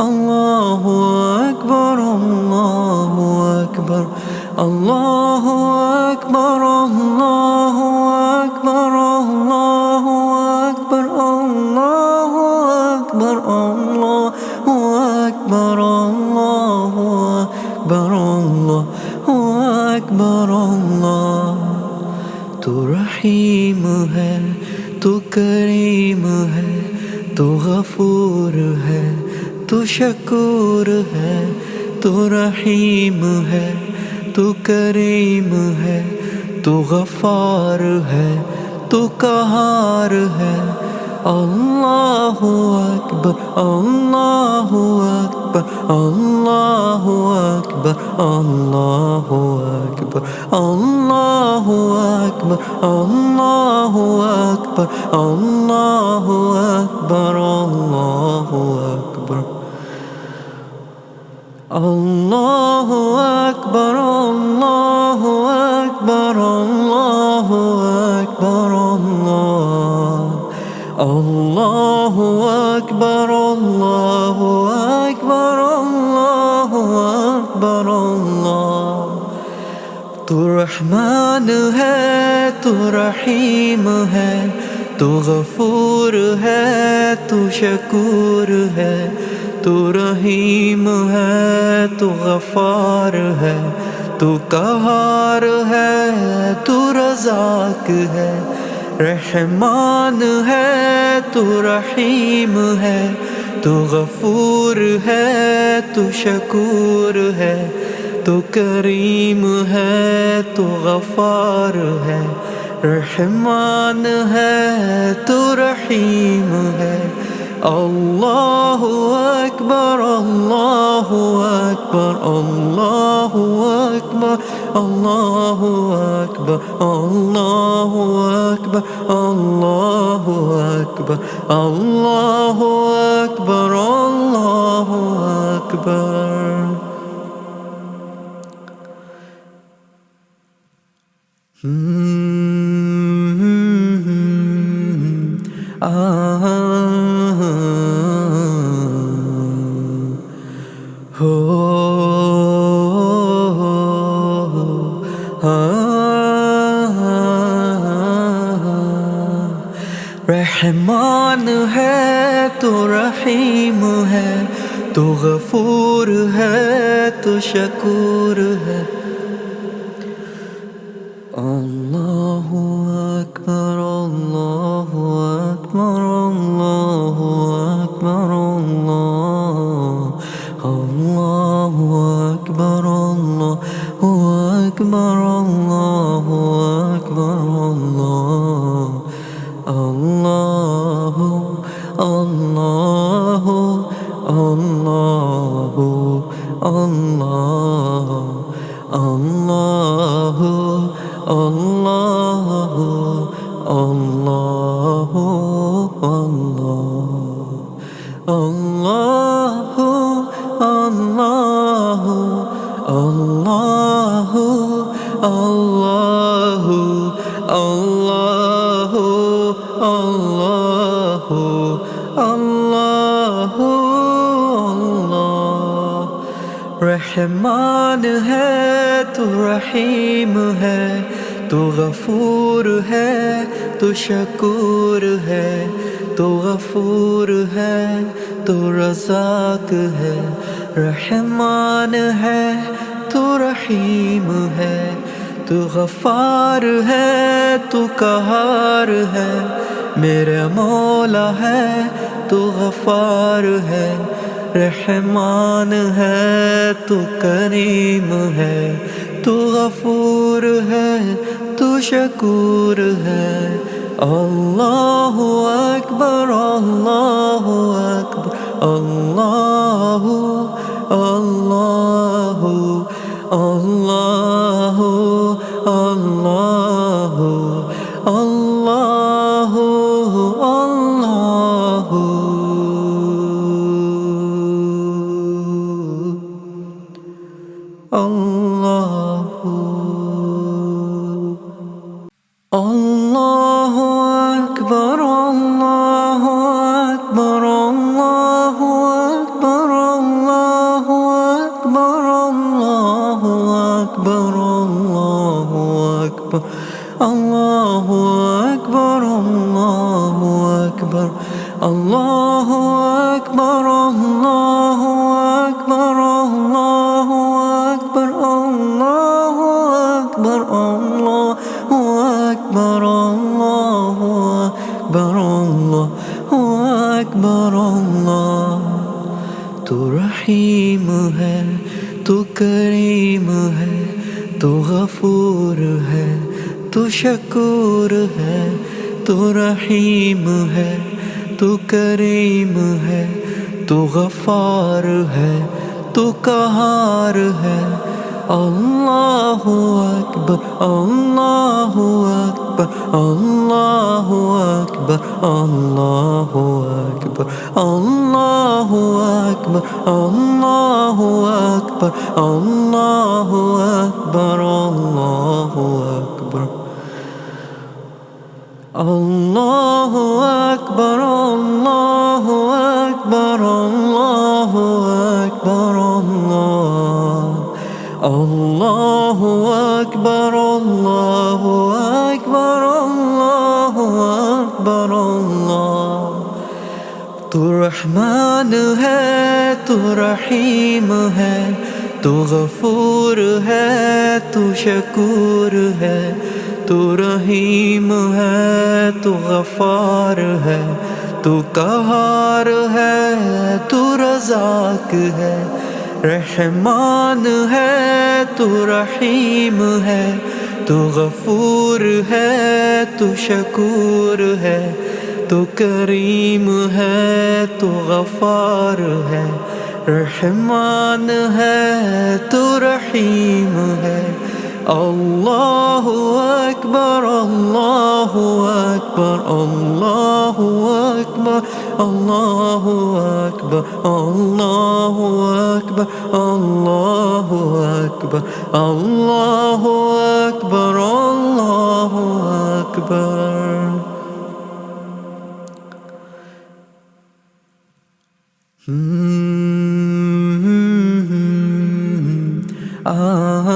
Allahu Akbar, Allahu Akbar, Allahu Akbar, Allahu Akbar, Allahu Akbar, Allahu Akbar, Allahu Akbar, Allahu Akbar, Allahu Akbar, Allah। तू रहीम है, तू करीम है, तू गफूर है, तू शकूर है। तू रहीम है, तू करीम है, तू गफार है, तू कहार है। अल्लाहु अकबर, अल्लाहु अकबर, अल्लाहु अकबर, अल्लाहु अकबर, अल्लाहु अकबर, अल्लाहु अकबर, अल्लाहु अकबर, अल्लाहु अकबर, अल्लाहु अकबर, अल्लाहु अकबर, अल्लाहु अकबर, अल्लाहु अकबर, अल्लाहु अकबर, अल्लाहु अकबर, अल्लाह। तू रहमान है, तू रहीम है, तू गफूर है, तू शकूर है। तू रहीम है, तू गफार है, तू कहार है, तू रज़ाक है। रहमान है, तू रहीम है, तू गफूर है, तू शकूर है। तू करीम है, तू गफार है। रहमान है, तू रहीम है। अल्लाहु अकबर, अल्लाहु अकबर, अल्लाहु अकबर, अल्लाहु अकबर, अल्लाहु अकबर, अल्लाहु अकबर, अल्लाहु अकबर, अल्लाहु अकबर। रहमान है, तू रहीम है, तू गफूर है, तू शकूर है। अल्लाहु अकबर, अल्लाहु अकबर, अल्लाहु अकबर, अल्लाहु अकबर, अल्लाहु अकबर, अल्लाहु अकबर, अल्लाहु अल्लाहु अल्लाहु अल्लाहु अल्लाहु अल्लाहु अल्लाहु अल्लाहु अल्लाहु अल्लाहु अल्लाहु अल्लाहु अल्लाहु अल्लाह। रहमान है, तू रहीम है, तू गफूर है, तू शकूर है। तू गफूर है, तू रज़ाक है। रहमान है, तू रहीम है, तू गफार है, तू कहार है। मेरा मौला है, तू गफार है। रहमान है, तू करीम है, तू गफूर है, तू शकूर है। अल्लाहु अकबर, अल्लाहु अकबर, अल्लाहु अल्लाहु अल्लाहु अल्लाहु अल्लाहु अल्लाहु अल्लाहु। अल्लाहु अकबर, अल्लाहु अकबर, अल्लाहु अकबर, रहीम है, तू करीम है, तू गफूर है, तू शकूर है। तू रहीम है, तू करीम है, तू गफार है, तू कहार है। अल्लाहु अकबर, अल्लाहु अकबर, अल्लाहु अकबर, अल्लाहु अकबर, अल्लाहु अकबर, अल्लाहु अकबर, अल्लाहु अकबर, अल्लाहु अकबर, अल्लाहु अकबर, अल्लाहु अकबर, अल्लाहु अकबर, अल्लाहु अकबर, अल्लाहु अकबर, अल्लाहु अकबर, तू रहमान है, तू रहीम है, तू गफूर है, तू शकूर है। तू रहीम है, तू गफार है, तू कहार है, तू रज़ाक है। रहमान है, तू रहीम है, तू गफूर है, तू शकूर है। तू करीम है, तू गफार है। रहमान है, तू रहीम है। अल्लाहु अकबर, अल्लाहु अकबर, अल्लाहु अकबर, अल्लाहु अकबर, अल्लाहु अकबर, अल्लाहु अकबर, अल्लाहु अकबर, अल्लाहु अकबर। आ